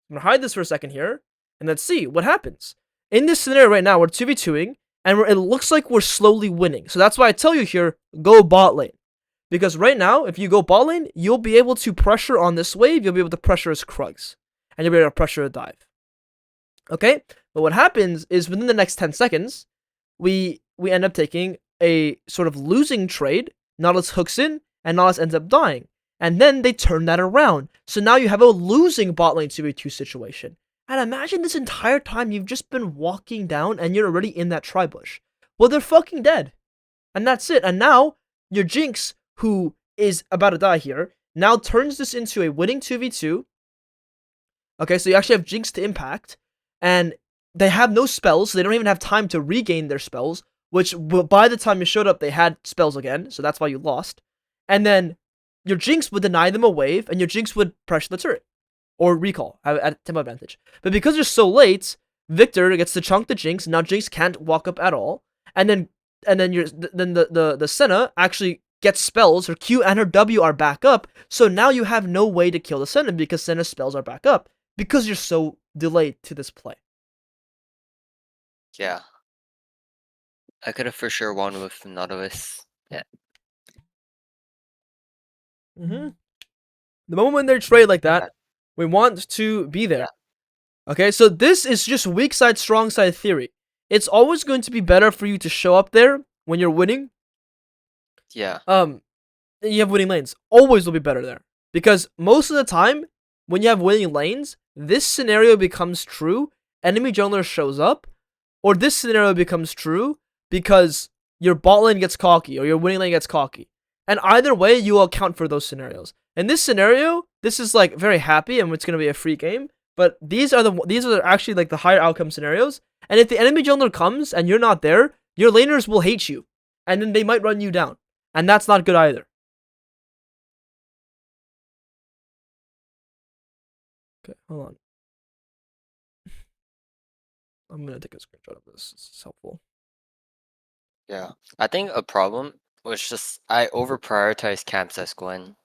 I'm going to hide this for a second here, and let's see what happens. In this scenario right now, we're 2v2ing, and it looks like we're slowly winning. So that's why I tell you here, go bot lane. Because right now, if you go bot lane, you'll be able to pressure on this wave, you'll be able to pressure his Krugs. And you'll be able to pressure a dive. Okay? But what happens is within the next 10 seconds, we end up taking a sort of losing trade. Nautilus hooks in, and Nautilus ends up dying. And then they turn that around. So now you have a losing bot lane 2v2 situation. And imagine this entire time you've just been walking down and you're already in that tri-bush. Well, they're fucking dead. And that's it. And now your Jinx, who is about to die here, now turns this into a winning 2v2. Okay, so you actually have Jinx to impact. And they have no spells, so they don't even have time to regain their spells. Which, by the time you showed up, they had spells again. So that's why you lost. And then your Jinx would deny them a wave, and your Jinx would pressure the turret. Or recall, at tempo advantage. But because you're so late, Victor gets to chunk the Jinx. Now Jinx can't walk up at all. And then the Senna actually gets spells. Her Q and her W are back up. So now you have no way to kill the Senna because Senna's spells are back up. Because you're so delayed to this play. Yeah. I could have for sure won with Nautilus. Yeah. The moment when they trade like that, we want to be there. Yeah. Okay, so this is just weak side, strong side theory. It's always going to be better for you to show up there when you're winning. Yeah. You have winning lanes. Always will be better there. Because most of the time, when you have winning lanes, this scenario becomes true. Enemy jungler shows up. Or this scenario becomes true because your bot lane gets cocky or your winning lane gets cocky. And either way, you will account for those scenarios. In this scenario, this is like very happy and it's going to be a free game. But these are actually like the higher outcome scenarios. And if the enemy jungler comes and you're not there, your laners will hate you. And then they might run you down. And that's not good either. Okay, hold on. I'm going to take a screenshot of this. This is helpful. Yeah. I think a problem was just I over-prioritized camps as Gwen.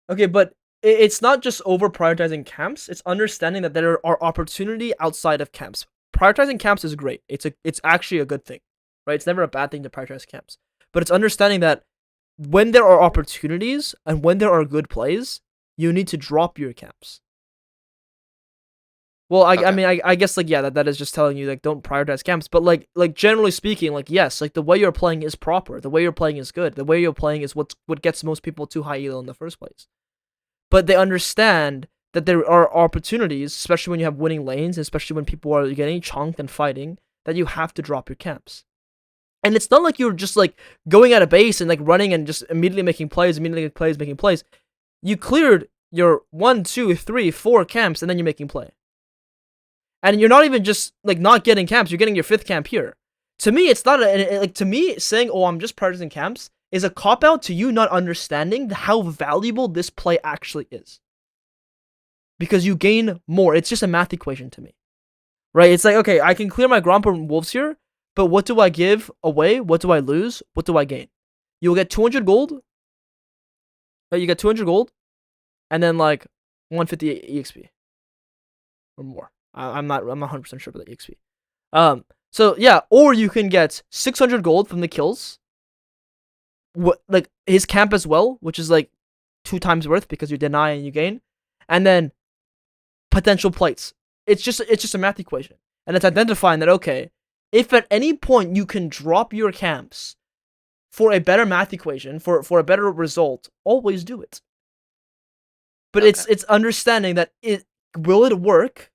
Okay, but it's not just over-prioritizing camps. It's understanding that there are opportunity outside of camps. Prioritizing camps is great. It's actually a good thing, right? It's never a bad thing to prioritize camps. But it's understanding that when there are opportunities and when there are good plays, you need to drop your camps. Well, I mean, I guess, like, yeah, that is just telling you, like, don't prioritize camps. But, like generally speaking, like, yes, like, the way you're playing is proper. The way you're playing is good. The way you're playing is what gets most people to high elo in the first place. But they understand that there are opportunities, especially when you have winning lanes, especially when people are getting chunked and fighting, that you have to drop your camps. And it's not like you're just like going at a base and like running and just immediately making plays, making plays. You cleared your 1, 2, 3, 4 camps, and then you're making play. And you're not even just like not getting camps, you're getting your 5th camp here. To me, it's not like, to me, saying, oh, I'm just prioritizing camps is a cop out to you not understanding how valuable this play actually is. Because you gain more. It's just a math equation to me. Right? It's like, okay, I can clear my Gromp and Wolves here, but what do I give away? What do I lose? What do I gain? You'll get 200 gold. Right? You get 200 gold, and then like 150 EXP or more. I'm not 100% sure about the EXP. So yeah, or you can get 600 gold from the kills. Like his camp as well, which is like 2 times worth because you deny and you gain, and then potential plates. It's just a math equation, and it's identifying that, okay, if at any point you can drop your camps for a better math equation, for a better result, always do it. But Okay. it's understanding that will it work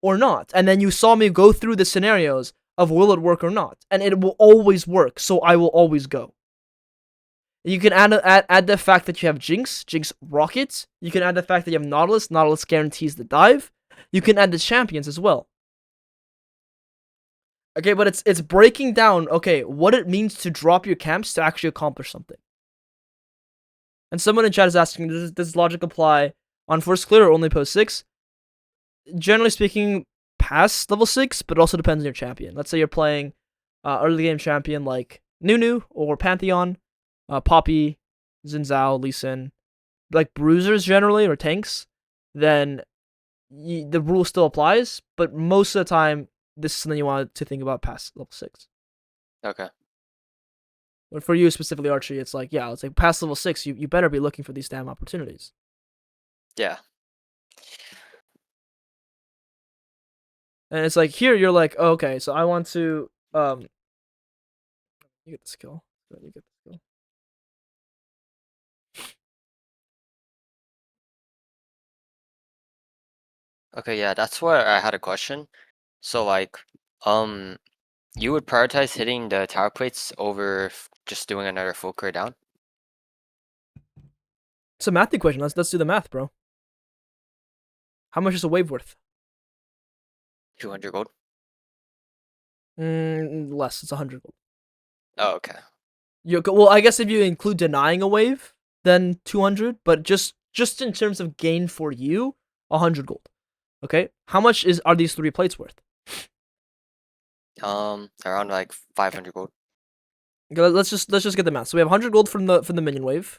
or not, and then you saw me go through the scenarios of will it work or not, and it will always work, so I will always go. You can add the fact that you have Jinx rockets. You can add the fact that you have Nautilus guarantees the dive. You can add the champions as well. Okay, but it's breaking down, okay, what it means to drop your camps to actually accomplish something. And someone in chat is asking, does this logic apply on first clear or only post 6? Generally speaking, past level 6, but it also depends on your champion. Let's say you're playing early game champion like Nunu or Pantheon, Poppy, Xin Zhao, Lee Sin, like bruisers generally, or tanks, then the rule still applies, but most of the time, this is something you want to think about past level 6. Okay. But for you specifically, Archie, it's like, yeah, it's like past level 6, you better be looking for these damn opportunities. Yeah. And it's like, here, you're like, oh, okay, so I want to, you get the skill. You get the skill. Okay, yeah, that's where I had a question. So like, you would prioritize hitting the tower plates over just doing another full clear down? It's a math equation. Let's do the math, bro. How much is a wave worth? 200 gold? Less. It's 100 gold. Oh, okay. Well, I guess if you include denying a wave, then 200. But just in terms of gain for you, 100 gold. Okay. How much are these 3 plates worth? Around like 500 gold. Okay, let's just get the math. So we have 100 gold from the minion wave,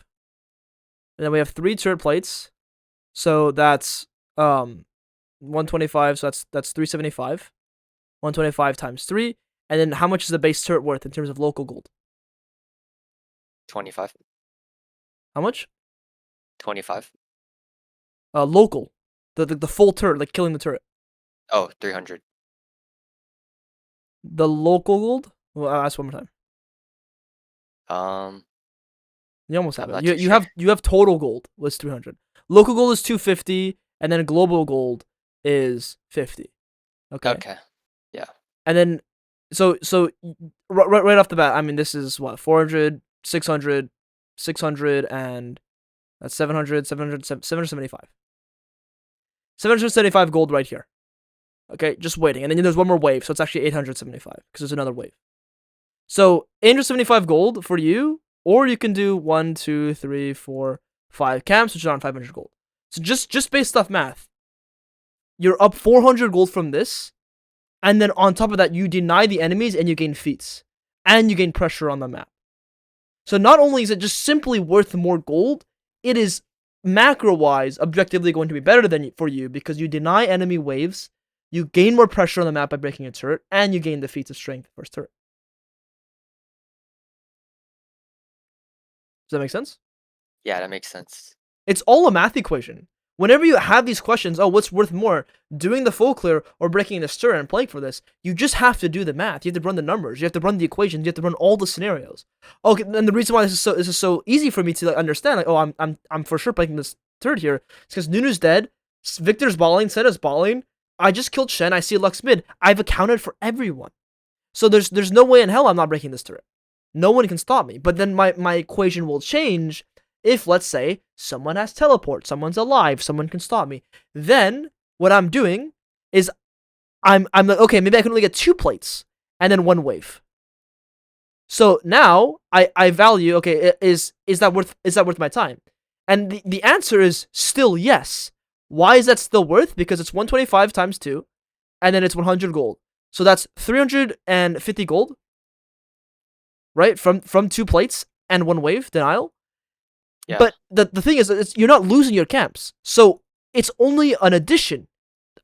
and then we have 3 turret plates. So that's 125. So that's 375. 125 times 3, and then how much is the base turret worth in terms of local gold? 25. How much? 25. Local, the full turret, like killing the turret. Oh, 300. The local gold. Well, I'll ask one more time. You almost have I'm it. not too You sure. have total gold was 300. Local gold is 250, and then global gold is 50. Okay. Okay. Yeah. And then, so right off the bat, I mean, this is what, 400, 600, 600, and that's 700, 775. 775 gold right here. Okay, just waiting. And then there's one more wave, so it's actually 875, because there's another wave. So 875 gold for you, or you can do 1, 2, 3, 4, 5 camps, which is around 500 gold. So just based off math, you're up 400 gold from this, and then on top of that, you deny the enemies and you gain feats. And you gain pressure on the map. So not only is it just simply worth more gold, it is macro-wise objectively going to be better than for you because you deny enemy waves, you gain more pressure on the map by breaking a turret, and you gain the feats of strength first turret. Does that make sense? Yeah, that makes sense. It's all a math equation. Whenever you have these questions, oh, what's worth more, doing the full clear or breaking the stir and playing for this, you just have to do the math. You have to run the numbers. You have to run the equations. You have to run all the scenarios. Okay, and the reason why this is so easy for me to like, understand, like, oh, I'm for sure playing this third here, is because Nunu's dead, Victor's balling, Senna's balling. I just killed Shen. I see Lux mid. I've accounted for everyone. So there's no way in hell I'm not breaking this turret. No one can stop me. But then my equation will change if, let's say, someone has teleport, someone's alive, someone can stop me. Then what I'm doing is I'm like, okay, maybe I can only get 2 plates and then 1 wave. So now I value, okay, is that worth my time? And the answer is still yes. Why is that still worth? Because it's 125 times 2, and then it's 100 gold. So that's 350 gold, right? From 2 plates and 1 wave denial. Yeah. But the thing is, you're not losing your camps. So it's only an addition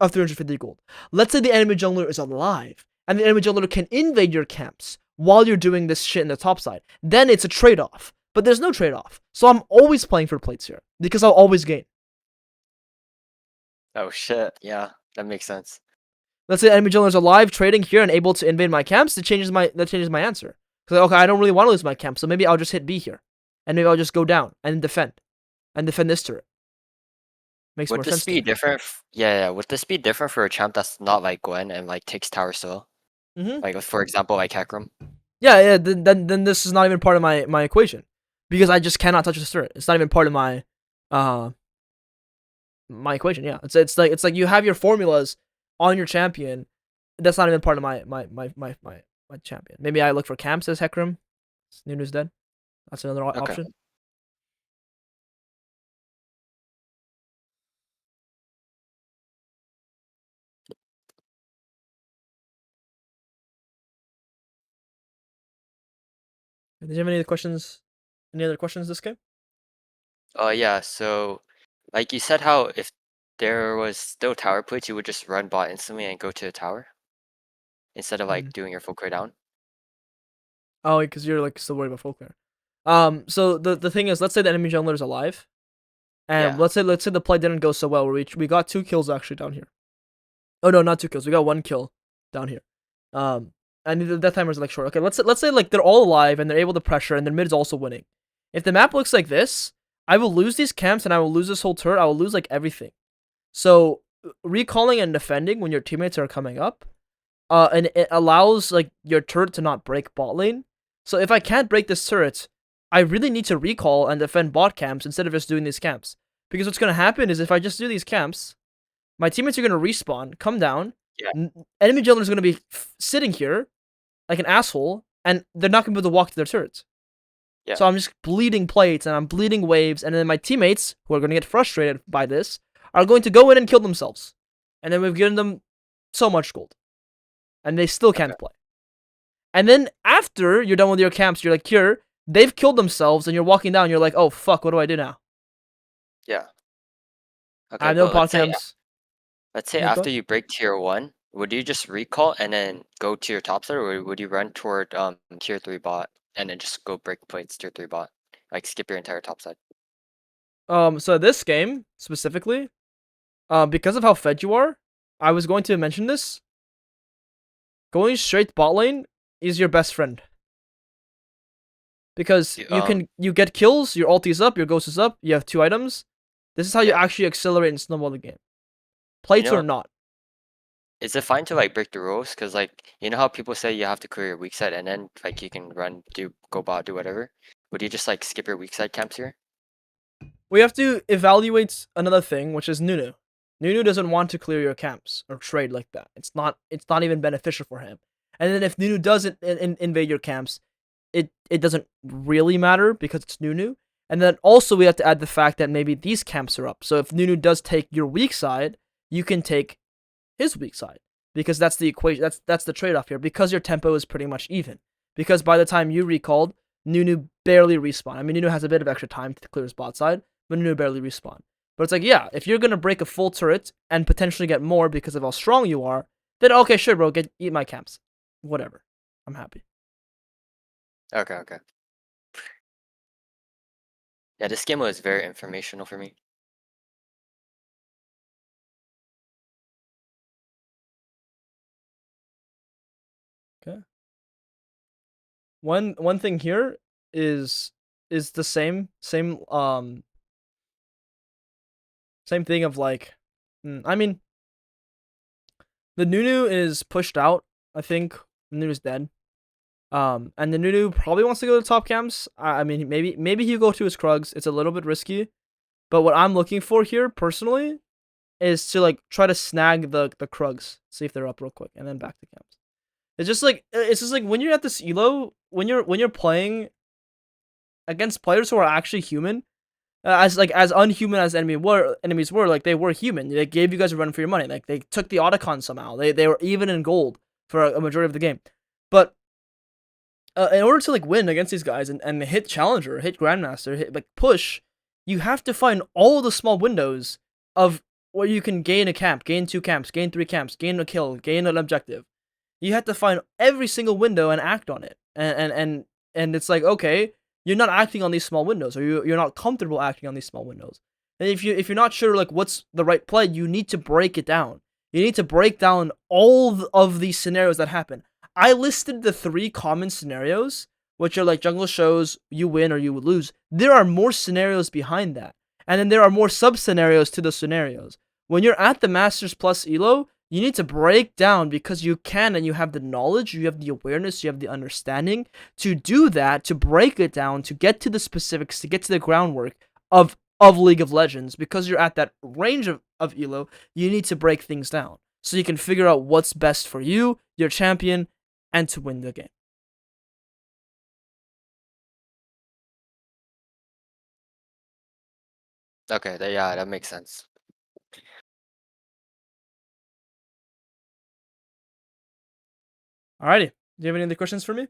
of 350 gold. Let's say the enemy jungler is alive, and the enemy jungler can invade your camps while you're doing this shit in the top side. Then it's a trade-off. But there's no trade-off. So I'm always playing for plates here, because I'll always gain. Oh shit. Yeah, that makes sense. Let's say the enemy jungler is alive, trading here, and able to invade my camps. That changes my answer. Because okay, I don't really want to lose my camp, so maybe I'll just hit B here, and maybe I'll just go down and defend this turret. Makes more Would sense this to be me. different? Yeah. Would this be different for a champ that's not like Gwen and like takes tower still? Like for example, like Hecarim. Yeah. Then this is not even part of my equation, because I just cannot touch this turret. It's not even part of my my equation. Yeah, it's like you have your formulas on your champion. That's not even part of my champion. Maybe I look for camps as Hecarim. Nunu's dead. That's another Okay. option. Did you have any other questions? Any other questions this game? Yeah. So, like you said, how if there was still tower plates, you would just run bot instantly and go to the tower instead of like doing your full clear down. Oh, because you're like still worried about full clear. So the thing is, let's say the enemy jungler is alive, and Yeah. let's say the play didn't go so well. We got 2 kills actually down here. Oh no, not 2 kills. We got 1 kill down here. Um, and the death timer is like short. Okay, let's say like they're all alive and they're able to pressure, and their mid's also winning. If the map looks like this, I will lose these camps and I will lose this whole turret. I will lose like everything. So recalling and defending when your teammates are coming up, and it allows like your turret to not break bot lane. So if I can't break this turret, I really need to recall and defend bot camps instead of just doing these camps. Because what's gonna happen is if I just do these camps, my teammates are gonna respawn, come down. Yeah. Enemy jungler is gonna be sitting here like an asshole, and they're not gonna be able to walk to their turrets. Yeah. So I'm just bleeding plates and I'm bleeding waves, and then my teammates, who are gonna get frustrated by this, are going to go in and kill themselves. And then we've given them so much gold, and they still can't Okay. play. And then after you're done with your camps, you're like, here, they've killed themselves, and you're walking down, you're like, oh fuck, what do I do now? Yeah. I Okay, have no but bot camps. let's say Yeah, go. after you break tier 1, would you just recall and then go to your top side, or would you run toward tier 3 bot and then just go break plates tier 3 bot? Like skip your entire top side. So this game specifically, because of how fed you are, I was going to mention this. Going straight bot lane is your best friend. Because you get kills, your ulti is up, your ghost is up, you have 2 items. This is how you Yeah. actually accelerate and snowball the game. Plates or not. Is it fine to like break the rules? Cause like you know how people say you have to clear your weak side and then like you can run, go bot, do whatever. Would you just like skip your weak side camps here? We have to evaluate another thing, which is Nunu. Nunu doesn't want to clear your camps or trade like that. It's not even beneficial for him. And then if Nunu doesn't invade your camps, it doesn't really matter because it's Nunu. And then also we have to add the fact that maybe these camps are up. So if Nunu does take your weak side, you can take his weak side, because that's the equation. That's the trade-off here, because your tempo is pretty much even. Because by the time you recalled, Nunu barely respawn. I mean, Nunu has a bit of extra time to clear his bot side, but Nunu barely respawn. But it's like, yeah, if you're gonna break a full turret and potentially get more because of how strong you are, then okay, sure, bro, eat my camps, whatever. I'm happy. Okay. Yeah, this game was very informational for me. Okay. One thing here is the same same thing of like, I mean, the Nunu is pushed out, I think, Nunu's dead. And the Nunu probably wants to go to top camps. I mean, maybe he'll go to his Krugs. It's a little bit risky, but what I'm looking for here personally is to like try to snag the Krugs, see if they're up real quick, and then back to camps. It's just like when you're at this elo, when you're playing against players who are actually human, as unhuman as enemies were, like they were human. They gave you guys a run for your money. Like they took the Otacon somehow. They were even in gold for a majority of the game, but in order to like win against these guys and hit challenger, hit grandmaster, hit like push, you have to find all the small windows of where you can gain a camp, gain 2 camps, gain 3 camps, gain a kill, gain an objective. You have to find every single window and act on it. And it's like, okay, you're not acting on these small windows, or you're not comfortable acting on these small windows. And if you're not sure like what's the right play, you need to break it down. You need to break down all of these scenarios that happen. I listed the 3 common scenarios, which are like jungle shows, you win or you would lose. There are more scenarios behind that. And then there are more sub-scenarios to the scenarios. When you're at the Masters Plus Elo, you need to break down, because you can, and you have the knowledge, you have the awareness, you have the understanding to do that, to break it down, to get to the specifics, to get to the groundwork of League of Legends. Because you're at that range of Elo, you need to break things down so you can figure out what's best for you, your champion, and to win the game. Okay, yeah, that makes sense. Alrighty. Do you have any other questions for me?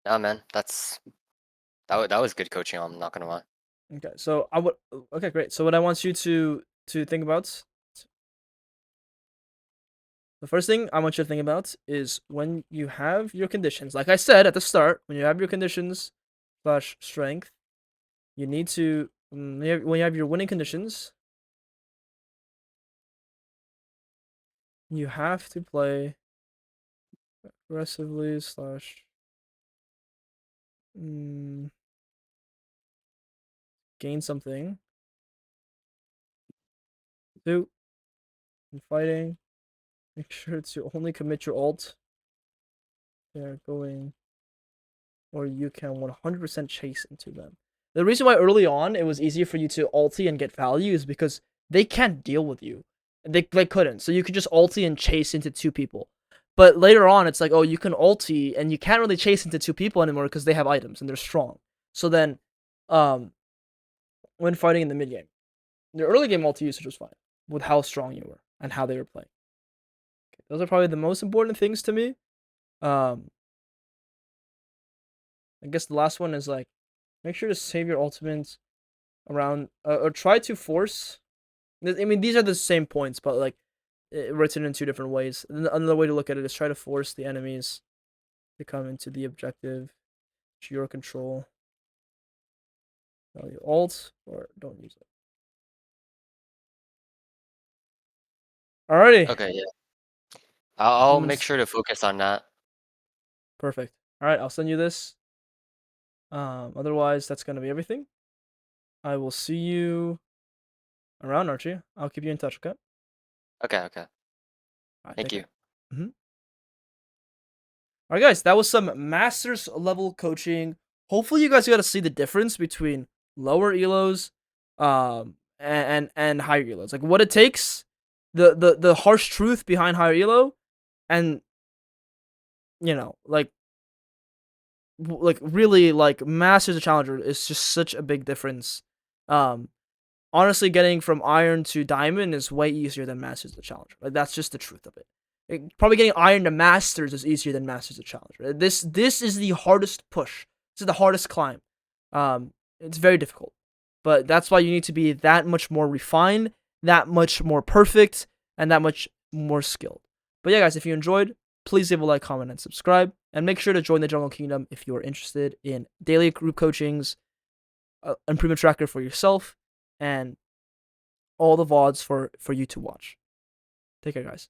Yeah, man, that was good coaching. I'm not gonna lie. Okay, so okay, great. So what I want you to think about, the first thing I want you to think about is when you have your conditions. Like I said at the start, when you have your conditions / strength, you need to when you have your winning conditions, you have to play aggressively / gain something. 2, in fighting, make sure to only commit your ult. They're going, or you can 100% chase into them. The reason why early on it was easier for you to ulti and get value is because they can't deal with you. They couldn't. So you could just ulti and chase into 2 people. But later on, it's like, oh, you can ulti and you can't really chase into 2 people anymore because they have items and they're strong. So then, when fighting in the mid game, the early game ulti usage was fine with how strong you were and how they were playing. Okay, those are probably the most important things to me. I guess the last one is like, make sure to save your ultimates around, or try to force. I mean, these are the same points, but like written in 2 different ways. Another way to look at it is try to force the enemies to come into the objective to your control. You ult or don't use it. Alrighty. Okay, yeah. I'll make sure to focus on that. Perfect. All right, I'll send you this. Otherwise, that's gonna be everything. I will see you around, Archie. I'll keep you in touch, okay? Okay, okay. All right, Thank you. All right, guys, that was some Masters level coaching. Hopefully, you guys got to see the difference between lower elos, and higher elos. Like what it takes, the harsh truth behind higher elo, and like really like Masters to Challenger is just such a big difference. Honestly, getting from Iron to Diamond is way easier than Masters to Challenger. Like that's just the truth of it. Probably getting Iron to Masters is easier than Masters to Challenger. This is the hardest push. This is the hardest climb. It's very difficult, but that's why you need to be that much more refined, that much more perfect, and that much more skilled. But yeah, guys, if you enjoyed, please leave a like, comment, and subscribe. And make sure to join the Jungle Kingdom if you are interested in daily group coachings, improvement tracker for yourself, and all the VODs for you to watch. Take care, guys.